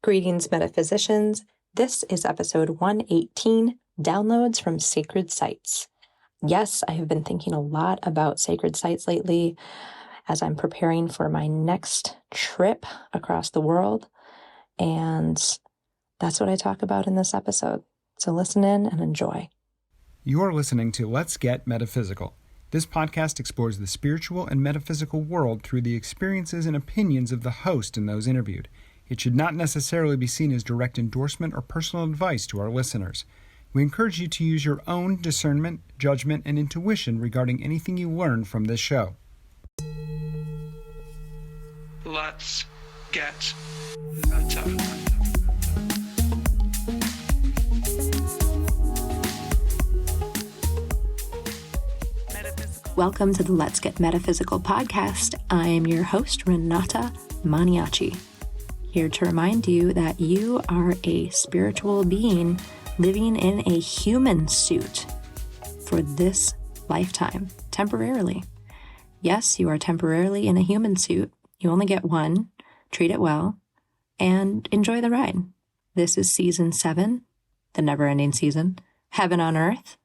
Greetings, metaphysicians. This is episode 118, Downloads from Sacred Sites. Yes, I have been thinking a lot about sacred sites lately as I'm preparing for my next trip across the world, and that's what I talk about in this episode. So listen in and enjoy. You're listening to Let's Get Metaphysical. This podcast explores the spiritual and metaphysical world through the experiences and opinions of the host and those interviewed. It should not necessarily be seen as direct endorsement or personal advice to our listeners. We encourage you to use your own discernment, judgment, and intuition regarding anything you learn from this show. Let's get meta. Welcome to the Let's Get Metaphysical podcast. I am your host, Renata Maniaci. Here to remind you that you are a spiritual being living in a human suit for this lifetime, temporarily. Yes, you are temporarily in a human suit. You only get one. Treat it well and enjoy the ride. This is season 7, the never-ending season, Heaven on Earth,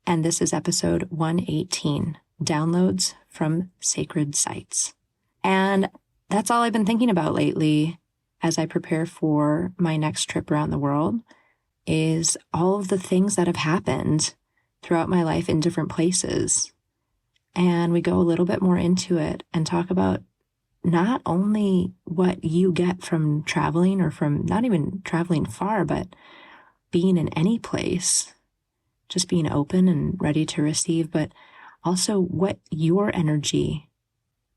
and this is episode 118, Downloads from Sacred Sites. And that's all I've been thinking about lately as I prepare for my next trip around the world, is all of the things that have happened throughout my life in different places. And we go a little bit more into it and talk about not only what you get from traveling, or from not even traveling far, but being in any place, just being open and ready to receive, but also what your energy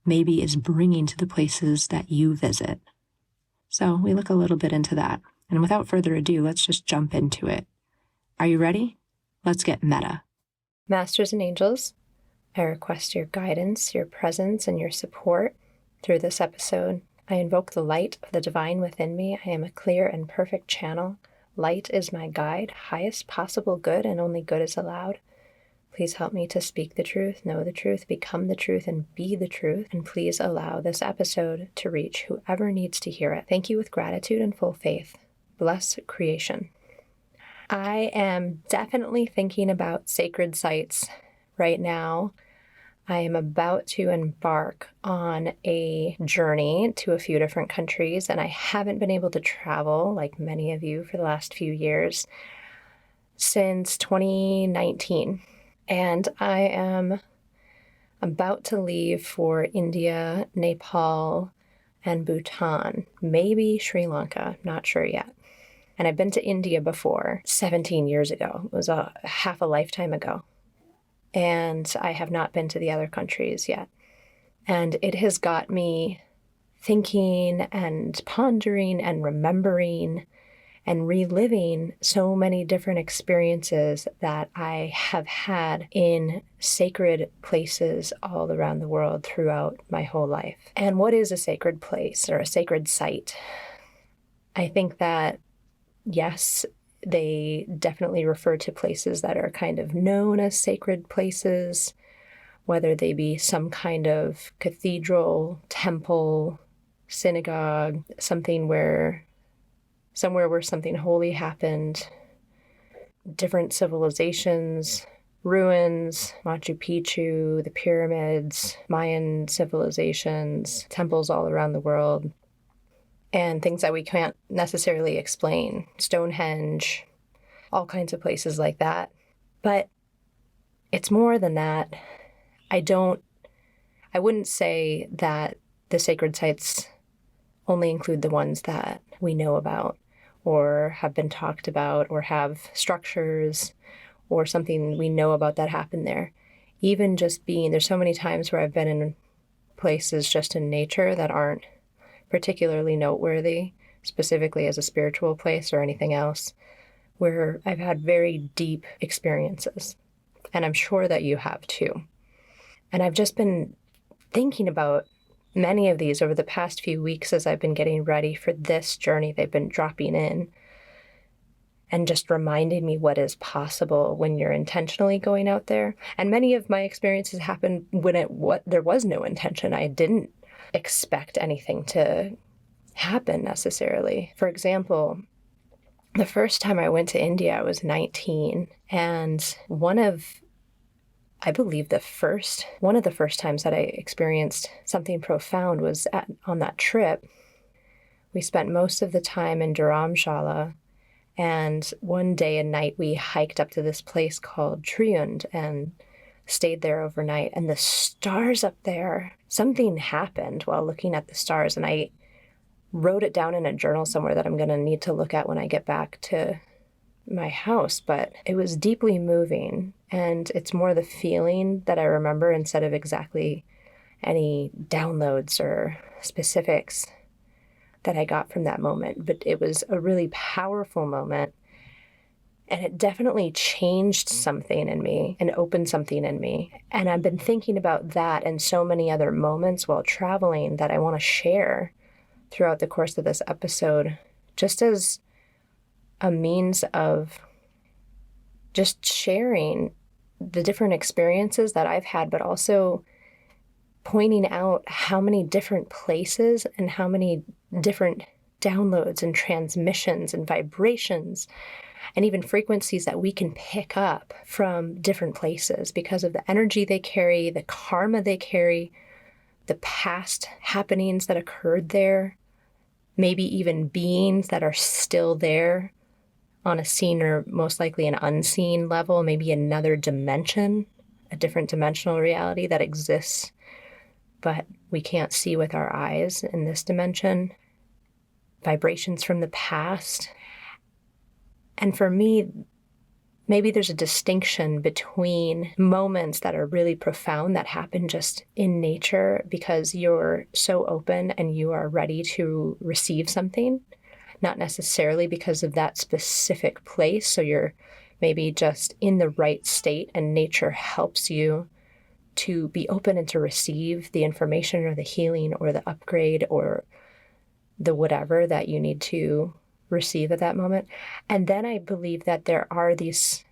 maybe is bringing to the places that you visit. So we look a little bit into that. And without further ado, let's just jump into it. Are you ready? Let's get meta. Masters and angels, I request your guidance, your presence, and your support through this episode. I invoke the light of the divine within me. I am a clear and perfect channel. Light is my guide, highest possible good, and only good is allowed. Please help me to speak the truth, know the truth, become the truth, and be the truth. And please allow this episode to reach whoever needs to hear it. Thank you with gratitude and full faith. Bless creation. I am definitely thinking about sacred sites right now. I am about to embark on a journey to a few different countries, and I haven't been able to travel, like many of you, for the last few years, since 2019. And I am about to leave for India, Nepal, and Bhutan, maybe Sri Lanka, not sure yet. And I've been to India before, 17 years ago. It was half a lifetime ago. And I have not been to the other countries yet. And it has got me thinking and pondering and remembering and reliving so many different experiences that I have had in sacred places all around the world throughout my whole life. And what is a sacred place or a sacred site? I think that, yes, they definitely refer to places that are kind of known as sacred places, whether they be some kind of cathedral, temple, synagogue, somewhere where something holy happened, different civilizations, ruins, Machu Picchu, the pyramids, Mayan civilizations, temples all around the world, and things that we can't necessarily explain, Stonehenge, all kinds of places like that. But it's more than that. I wouldn't say that the sacred sites only include the ones that we know about, or have been talked about, or have structures, or something we know about that happened there. Even just there's so many times where I've been in places just in nature that aren't particularly noteworthy, specifically as a spiritual place or anything else, where I've had very deep experiences. And I'm sure that you have too. And I've just been thinking about many of these over the past few weeks as I've been getting ready for this journey they've been dropping in, and just reminding me what is possible when you're intentionally going out there. And many of my experiences happened when there was no intention. I didn't expect anything to happen necessarily. For example, the first time I went to India, I was 19, and one of the first times that I experienced something profound was on that trip. We spent most of the time in Dharamshala, and one day and night we hiked up to this place called Triund and stayed there overnight. And the stars up there, something happened while looking at the stars, and I wrote it down in a journal somewhere that I'm going to need to look at when I get back to my house. But it was deeply moving, and it's more the feeling that I remember instead of exactly any downloads or specifics that I got from that moment. But it was a really powerful moment, and it definitely changed something in me and opened something in me. And I've been thinking about that and so many other moments while traveling that I want to share throughout the course of this episode, just as a means of just sharing the different experiences that I've had, but also pointing out how many different places and how many different downloads and transmissions and vibrations and even frequencies that we can pick up from different places because of the energy they carry, the karma they carry, the past happenings that occurred there, maybe even beings that are still there on a seen or most likely an unseen level, maybe another dimension, a different dimensional reality that exists, but we can't see with our eyes in this dimension. Vibrations from the past. And for me, maybe there's a distinction between moments that are really profound that happen just in nature because you're so open and you are ready to receive something, not necessarily because of that specific place. So you're maybe just in the right state and nature helps you to be open and to receive the information or the healing or the upgrade or the whatever that you need to receive at that moment. And then I believe that there are these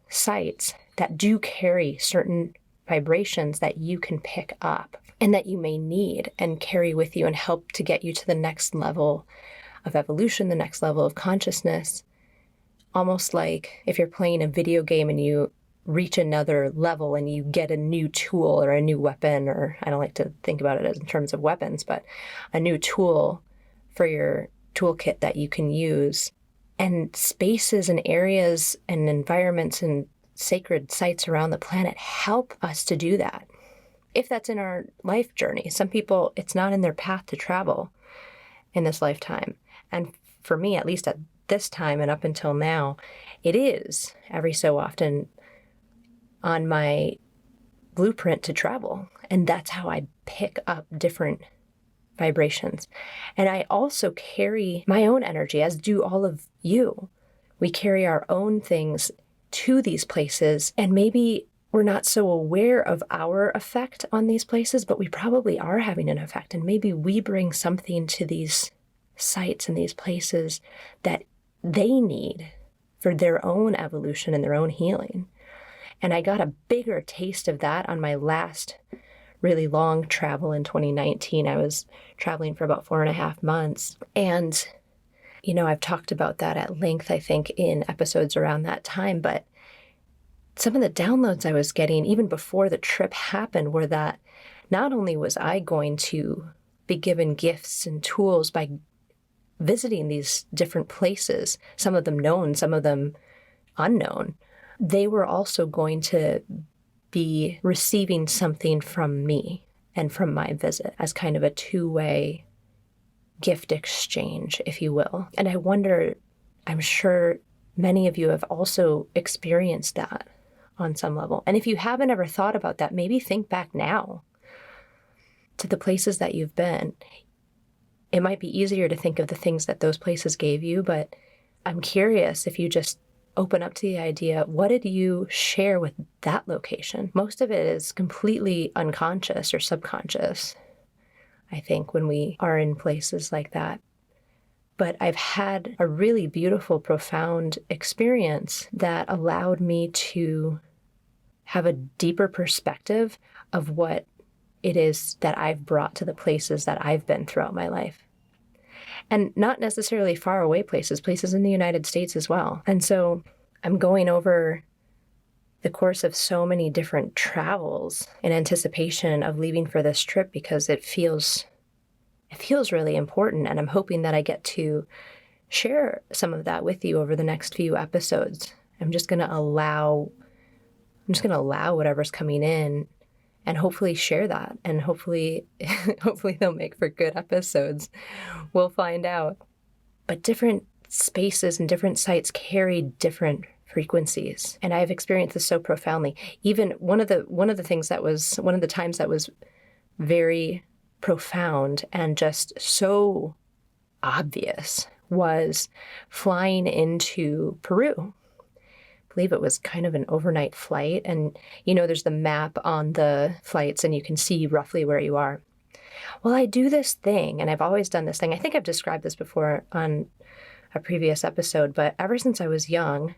sites that do carry certain vibrations that you can pick up and that you may need and carry with you and help to get you to the next level of evolution, the next level of consciousness. Almost like if you're playing a video game and you reach another level and you get a new tool or a new weapon, or I don't like to think about it as in terms of weapons, but a new tool for your toolkit that you can use. And spaces and areas and environments and sacred sites around the planet help us to do that. If that's in our life journey, some people, it's not in their path to travel in this lifetime. And for me, at least at this time and up until now, it is every so often on my blueprint to travel. And that's how I pick up different vibrations. And I also carry my own energy, as do all of you. We carry our own things to these places, and maybe we're not so aware of our effect on these places, but we probably are having an effect. And maybe we bring something to these sites and these places that they need for their own evolution and their own healing. And I got a bigger taste of that on my last really long travel in 2019. I was traveling for about 4.5 months. And, you know, I've talked about that at length, I think, in episodes around that time. But some of the downloads I was getting, even before the trip happened, were that not only was I going to be given gifts and tools by visiting these different places, some of them known, some of them unknown, they were also going to be receiving something from me and from my visit as kind of a two-way gift exchange, if you will. And I wonder, I'm sure many of you have also experienced that on some level. And if you haven't ever thought about that, maybe think back now to the places that you've been. It might be easier to think of the things that those places gave you, but I'm curious if you just open up to the idea, what did you share with that location? Most of it is completely unconscious or subconscious, I think, when we are in places like that. But I've had a really beautiful, profound experience that allowed me to have a deeper perspective of what it is that I've brought to the places that I've been throughout my life. and not necessarily far away places in the United States as well. And so I'm going over the course of so many different travels in anticipation of leaving for this trip because it feels really important. And I'm hoping that I get to share some of that with you over the next few episodes. I'm just going to allow whatever's coming in and hopefully share that. And hopefully they'll make for good episodes. We'll find out. But different spaces and different sites carry different frequencies. And I've experienced this so profoundly. Even one of the times that was very profound and just so obvious was flying into Peru. I believe it was kind of an overnight flight. And, there's the map on the flights and you can see roughly where you are. Well, I do this thing, and I've always done this thing. I think I've described this before on a previous episode, but ever since I was young,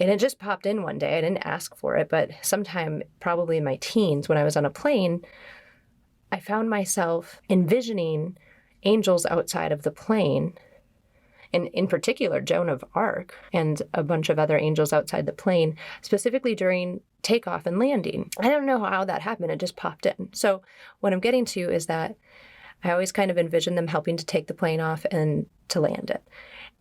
and it just popped in one day. I didn't ask for it, but sometime probably in my teens when I was on a plane, I found myself envisioning angels outside of the plane, and in particular, Joan of Arc and a bunch of other angels outside the plane, specifically during takeoff and landing. I don't know how that happened. It just popped in. So what I'm getting to is that I always kind of envisioned them helping to take the plane off and to land it.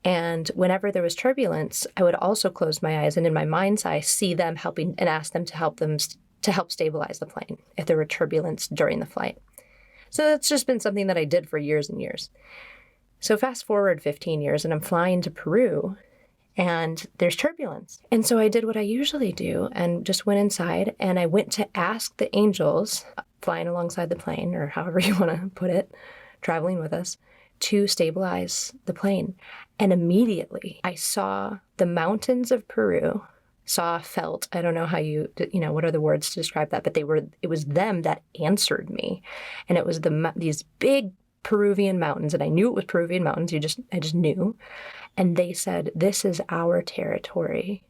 And whenever there was turbulence, I would also close my eyes and in my mind's eye see them helping and ask them to help stabilize the plane if there were turbulence during the flight. So that's just been something that I did for years and years. So fast forward 15 years and I'm flying to Peru and there's turbulence. And so I did what I usually do and just went inside and I went to ask the angels flying alongside the plane, or however you want to put it, traveling with us, to stabilize the plane. And immediately I saw the mountains of Peru, felt, I don't know how what are the words to describe that, but it was them that answered me. And it was these big Peruvian mountains, and I knew it was Peruvian mountains, I just knew. And they said, "This is our territory.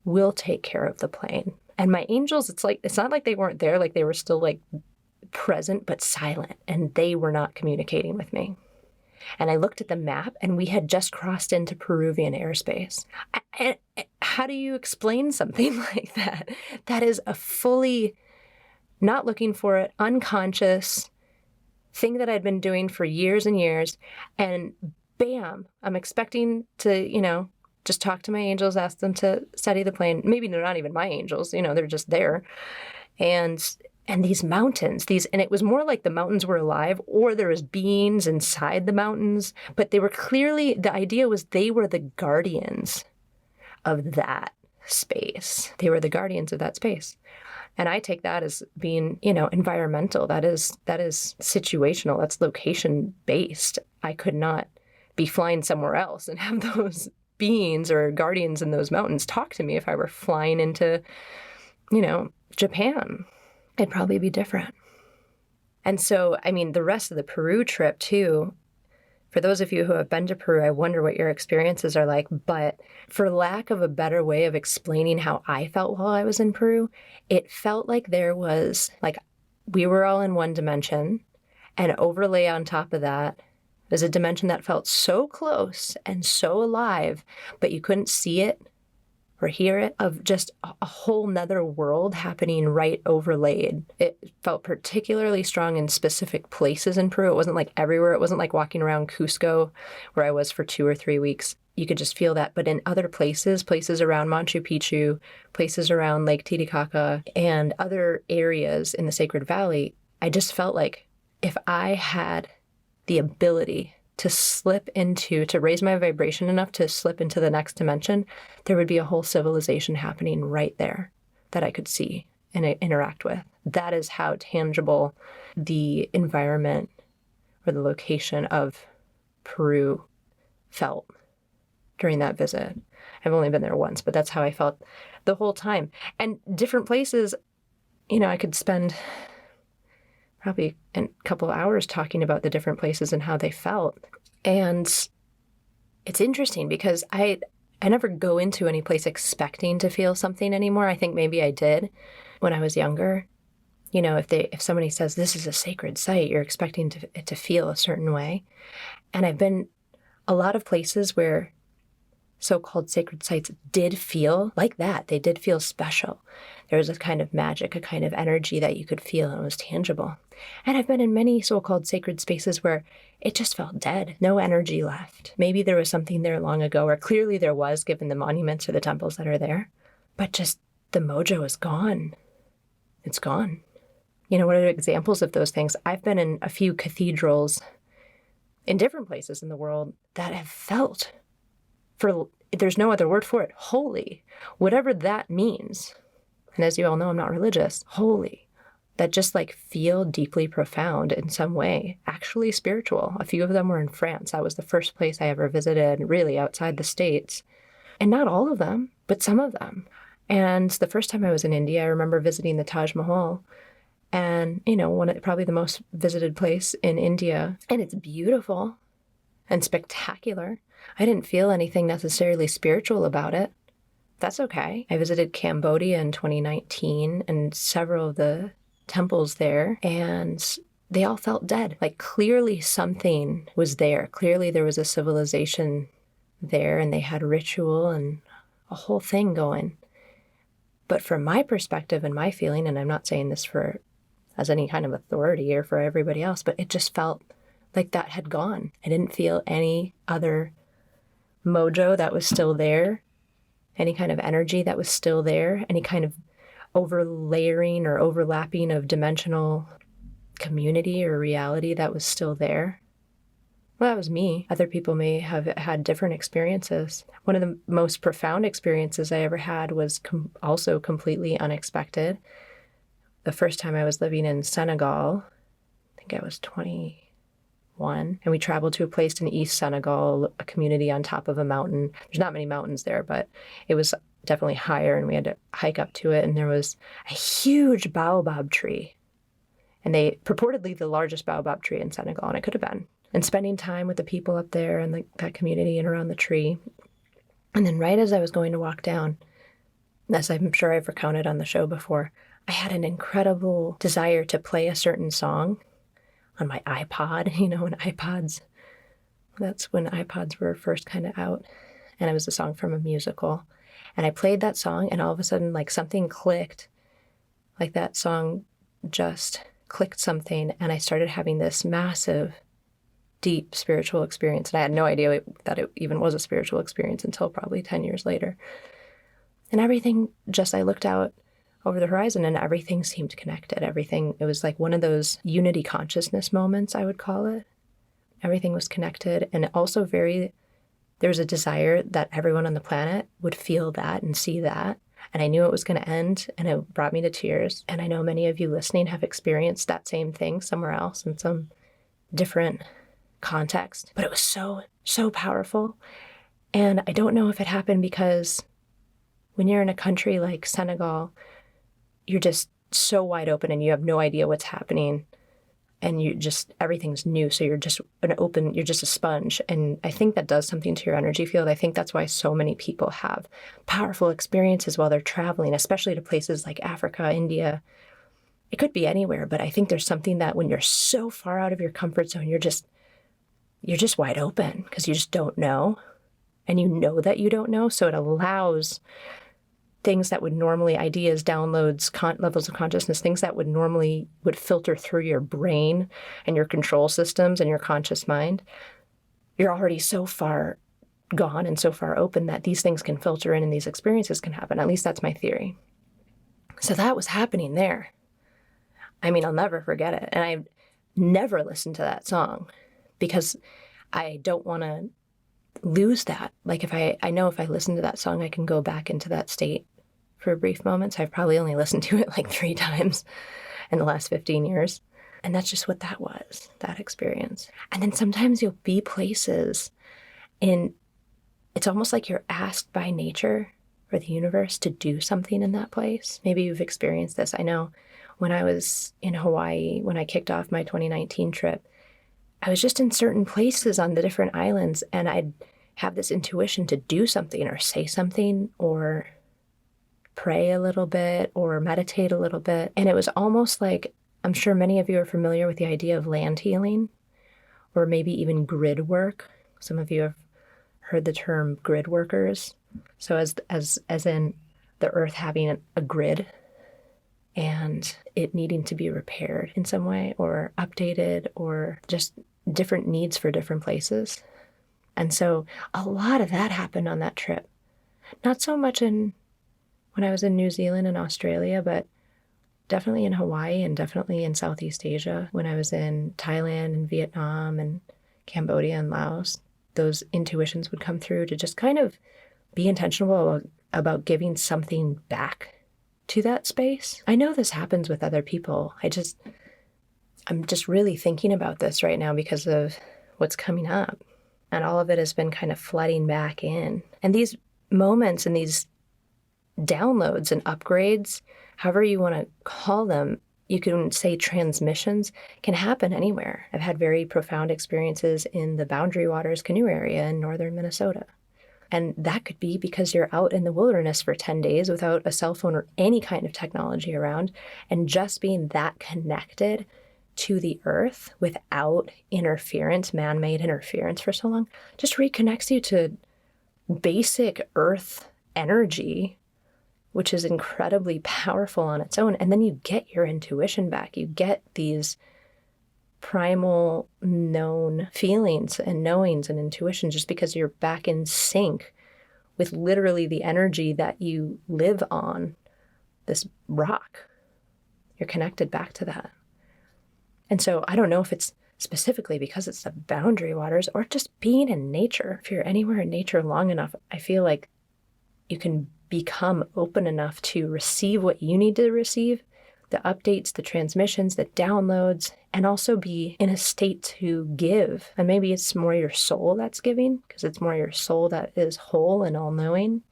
We'll take care of the plane." And my angels, it's not like they weren't there, like they were still like present, but silent, and they were not communicating with me. And I looked at the map and we had just crossed into Peruvian airspace. How do you explain something like that? That is a fully not looking for it, unconscious thing that I'd been doing for years and years. And bam, I'm expecting to, just talk to my angels, ask them to steady the plane. Maybe they're not even my angels, they're just there. And these mountains, and it was more like the mountains were alive or there was beings inside the mountains, but they were clearly, the idea was they were the guardians of that space. They were the guardians of that space. And I take that as being, environmental. That is situational. That's location based. I could not be flying somewhere else and have those beings or guardians in those mountains talk to me if I were flying into, Japan. It'd probably be different. And so, the rest of the Peru trip too, for those of you who have been to Peru, I wonder what your experiences are like. But for lack of a better way of explaining how I felt while I was in Peru, it felt like there was, we were all in one dimension, and overlay on top of that was a dimension that felt so close and so alive, but you couldn't see it or hear it, of just a whole nother world happening right overlaid. It felt particularly strong in specific places in Peru. It wasn't like everywhere. It wasn't like walking around Cusco where I was for 2 or 3 weeks. You could just feel that. But in other places around Machu Picchu, places around Lake Titicaca, and other areas in the Sacred Valley, I just felt like if I had the ability to raise my vibration enough to slip into the next dimension, there would be a whole civilization happening right there that I could see and interact with. That is how tangible the environment or the location of Peru felt during that visit. I've only been there once, but that's how I felt the whole time. And different places, I could spend probably a couple of hours talking about the different places and how they felt. And it's interesting because I never go into any place expecting to feel something anymore. I think maybe I did when I was younger. If somebody says this is a sacred site, you're expecting it to feel a certain way. And I've been a lot of places where so-called sacred sites did feel like that. They did feel special. There was a kind of magic, a kind of energy that you could feel, and it was tangible. And I've been in many so-called sacred spaces where it just felt dead, no energy left. Maybe there was something there long ago, or clearly there was, given the monuments or the temples that are there, but just the mojo is gone. It's gone. What are examples of those things? I've been in a few cathedrals in different places in the world that have felt, there's no other word for it, holy, whatever that means. And as you all know, I'm not religious, holy, that just feel deeply profound in some way, actually spiritual. A few of them were in France. That was the first place I ever visited, really outside the States. And not all of them, but some of them. And the first time I was in India, I remember visiting the Taj Mahal. And, probably the most visited place in India. And it's beautiful and spectacular. I didn't feel anything necessarily spiritual about it. That's okay. I visited Cambodia in 2019 and several of the temples there, and they all felt dead. Clearly something was there. Clearly there was a civilization there, and they had ritual and a whole thing going. But from my perspective and my feeling, and I'm not saying this as any kind of authority or for everybody else, but it just felt like that had gone. I didn't feel any other mojo that was still there, any kind of energy that was still there, any kind of overlayering or overlapping of dimensional community or reality that was still there. Well, that was me. Other people may have had different experiences. One of the most profound experiences I ever had was also completely unexpected. The first time I was living in Senegal, I think I was 21, and we traveled to a place in East Senegal, a community on top of a mountain. There's not many mountains there, but it was definitely higher, and we had to hike up to it, and there was a huge baobab tree. And purportedly the largest baobab tree in Senegal, and it could have been. And spending time with the people up there and that community and around the tree. And then right as I was going to walk down, as I'm sure I've recounted on the show before, I had an incredible desire to play a certain song on my iPod, that's when iPods were first kind of out. And it was a song from a musical. And I played that song, and all of a sudden, something clicked. That song just clicked something, and I started having this massive, deep spiritual experience. And I had no idea that it even was a spiritual experience until probably 10 years later. And everything I looked out over the horizon, and everything seemed connected. It was like one of those unity consciousness moments, I would call it. Everything was connected, and also there was a desire that everyone on the planet would feel that and see that. And I knew it was going to end, and it brought me to tears. And I know many of you listening have experienced that same thing somewhere else in some different context. But it was so, so powerful. And I don't know if it happened because when you're in a country like Senegal, you're just so wide open and you have no idea what's happening, and everything's new. So you're just you're just a sponge. And I think that does something to your energy field. I think that's why so many people have powerful experiences while they're traveling, especially to places like Africa, India. It could be anywhere, but I think there's something that when you're so far out of your comfort zone, you're just wide open because you just don't know. And you know that you don't know. So it allows things that would normally, ideas, downloads, levels of consciousness, things that would filter through your brain and your control systems and your conscious mind. You're already so far gone and so far open that these things can filter in and these experiences can happen. At least that's my theory. So that was happening there. I mean, I'll never forget it. And I never listened to that song because I don't want to lose that. If I know if I listen to that song, I can go back into that state for a brief moment. So I've probably only listened to it 3 times in the last 15 years. And that's just what that was, that experience. And then sometimes you'll be places it's almost like you're asked by nature or the universe to do something in that place. Maybe you've experienced this. I know when I was in Hawaii, when I kicked off my 2019 trip, I was just in certain places on the different islands, and I'd have this intuition to do something or say something or pray a little bit or meditate a little bit. And it was almost like, I'm sure many of you are familiar with the idea of land healing or maybe even grid work. Some of you have heard the term grid workers. So as in the earth having a grid and it needing to be repaired in some way or updated or just different needs for different places. And so a lot of that happened on that trip. Not so much when I was in New Zealand and Australia, but definitely in Hawaii and definitely in Southeast Asia. When I was in Thailand and Vietnam and Cambodia and Laos, those intuitions would come through to just kind of be intentional about giving something back to that space. I know this happens with other people. I'm just really thinking about this right now because of what's coming up. And all of it has been kind of flooding back in. And these moments and these downloads and upgrades, however you want to call them, you can say transmissions, can happen anywhere. I've had very profound experiences in the Boundary Waters canoe area in northern Minnesota. And that could be because you're out in the wilderness for 10 days without a cell phone or any kind of technology around, and just being that connected to the earth without interference, man-made interference for so long, just reconnects you to basic earth energy, which is incredibly powerful on its own. And then you get your intuition back. You get these primal known feelings and knowings and intuitions just because you're back in sync with literally the energy that you live on, this rock. You're connected back to that. And so I don't know if it's specifically because it's the Boundary Waters or just being in nature. If you're anywhere in nature long enough, I feel like you can become open enough to receive what you need to receive, the updates, the transmissions, the downloads, and also be in a state to give. And maybe it's more your soul that's giving, because it's more your soul that is whole and all-knowing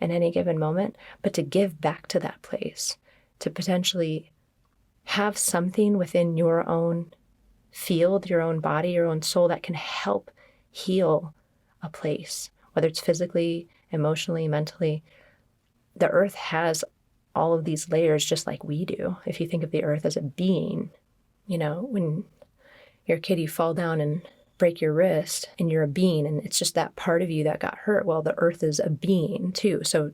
in any given moment, but to give back to that place, to potentially have something within your own field, your own body, your own soul that can help heal a place, whether it's physically, emotionally, mentally. The earth has all of these layers just like we do. If you think of the earth as a being, when you're a kid, you fall down and break your wrist and you're a being and it's just that part of you that got hurt. Well, the earth is a being too. So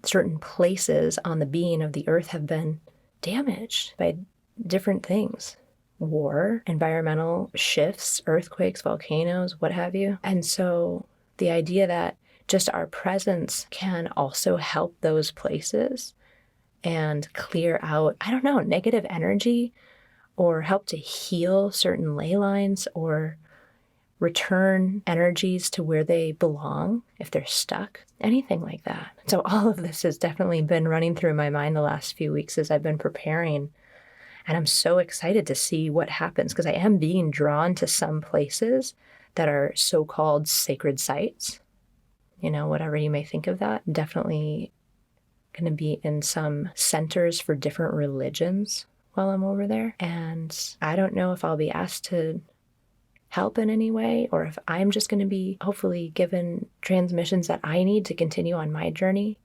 certain places on the being of the earth have been damaged by different things. War, environmental shifts, earthquakes, volcanoes, what have you. And so the idea that just our presence can also help those places and clear out, negative energy or help to heal certain ley lines or return energies to where they belong if they're stuck, anything like that. So all of this has definitely been running through my mind the last few weeks as I've been preparing. And I'm so excited to see what happens because I am being drawn to some places that are so-called sacred sites. Whatever you may think of that. Definitely going to be in some centers for different religions while I'm over there. And I don't know if I'll be asked to help in any way or if I'm just going to be hopefully given transmissions that I need to continue on my journey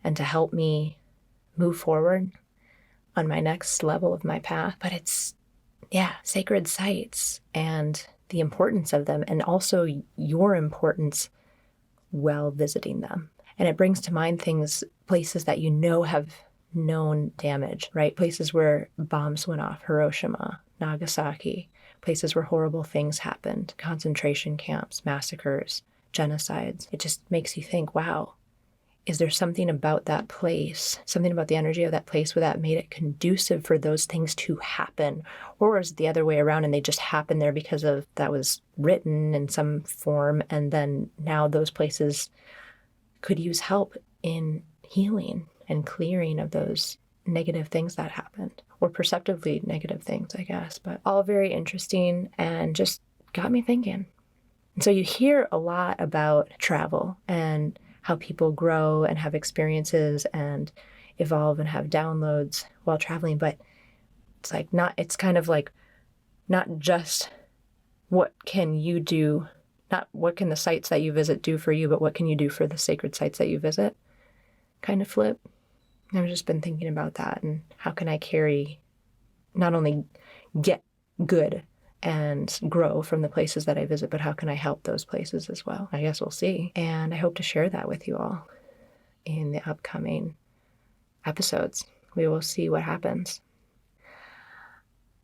and to help me move forward on my next level of my path. But it's, sacred sites and the importance of them and also your importance while visiting them. And it brings to mind places that have known damage, right? Places where bombs went off, Hiroshima, Nagasaki, places where horrible things happened, concentration camps, massacres, genocides. It just makes you think, wow, is there something about that place, something about the energy of that place where that made it conducive for those things to happen? Or is it the other way around and they just happened there because of that was written in some form and then now those places could use help in healing and clearing of those negative things that happened, or perceptively negative things, I guess, but all very interesting and just got me thinking. And so you hear a lot about travel and how people grow and have experiences and evolve and have downloads while traveling, but it's kind of like not just what can you do, not what can the sites that you visit do for you, but what can you do for the sacred sites that you visit? kind of flip. I've just been thinking about that and how can I not only get good and grow from the places that I visit, but how can I help those places as well? I guess we'll see. And I hope to share that with you all in the upcoming episodes. We will see what happens.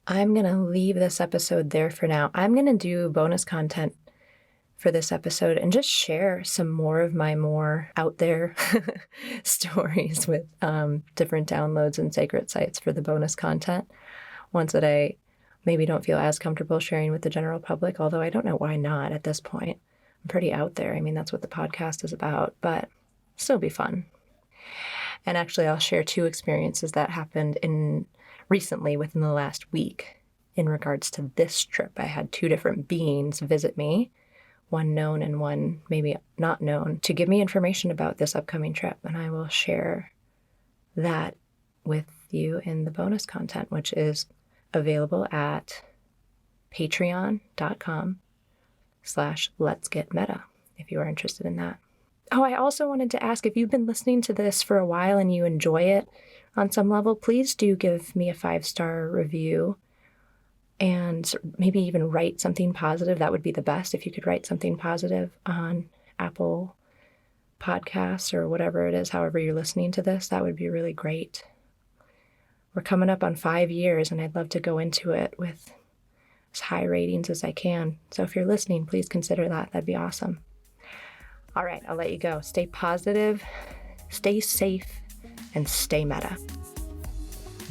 I'm going to leave this episode there for now. I'm going to do bonus content for this episode and just share some more of my more out there stories with different downloads and sacred sites for the bonus content. Ones that I maybe don't feel as comfortable sharing with the general public, although I don't know why not at this point. I'm pretty out there. I mean, that's what the podcast is about, but still be fun. And actually, I'll share 2 experiences that happened recently within the last week in regards to this trip. I had 2 different beings visit me, one known and one maybe not known, to give me information about this upcoming trip. And I will share that with you in the bonus content, which is available at patreon.com/letsgetmeta if you are interested in that. Oh, I also wanted to ask, if you've been listening to this for a while and you enjoy it on some level, please do give me a 5-star review and maybe even write something positive. That would be the best if you could write something positive on Apple Podcasts or whatever it is, however you're listening to this. That would be really great. We're coming up on 5 years, and I'd love to go into it with as high ratings as I can. So if you're listening, please consider that. That'd be awesome. All right, I'll let you go. Stay positive, stay safe, and stay meta.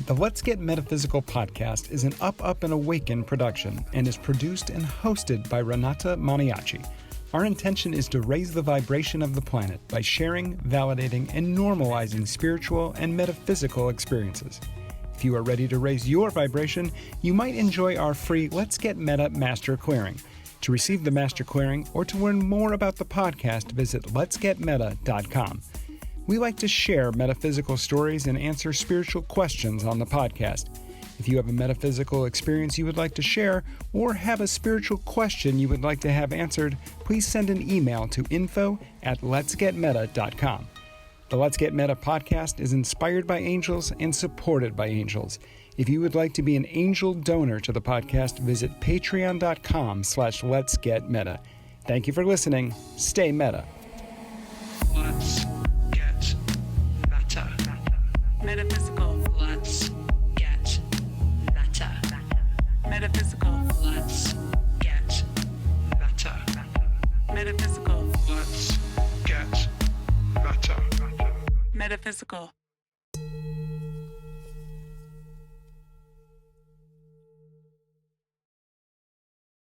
The Let's Get Metaphysical podcast is an Up and Awaken production and is produced and hosted by Renata Maniaci. Our intention is to raise the vibration of the planet by sharing, validating, and normalizing spiritual and metaphysical experiences. If you are ready to raise your vibration, you might enjoy our free Let's Get Meta Master Clearing. To receive the Master Clearing or to learn more about the podcast, visit letsgetmeta.com. We like to share metaphysical stories and answer spiritual questions on the podcast. If you have a metaphysical experience you would like to share or have a spiritual question you would like to have answered, please send an email to info@letsgetmeta.com. The Let's Get Meta podcast is inspired by angels and supported by angels. If you would like to be an angel donor to the podcast, visit patreon.com/letsgetmeta. Thank you for listening. Stay meta. Let's get meta. Metaphysical. Let's get meta. Metaphysical. Let's get meta. Metaphysical. Let's get meta. Metaphysical.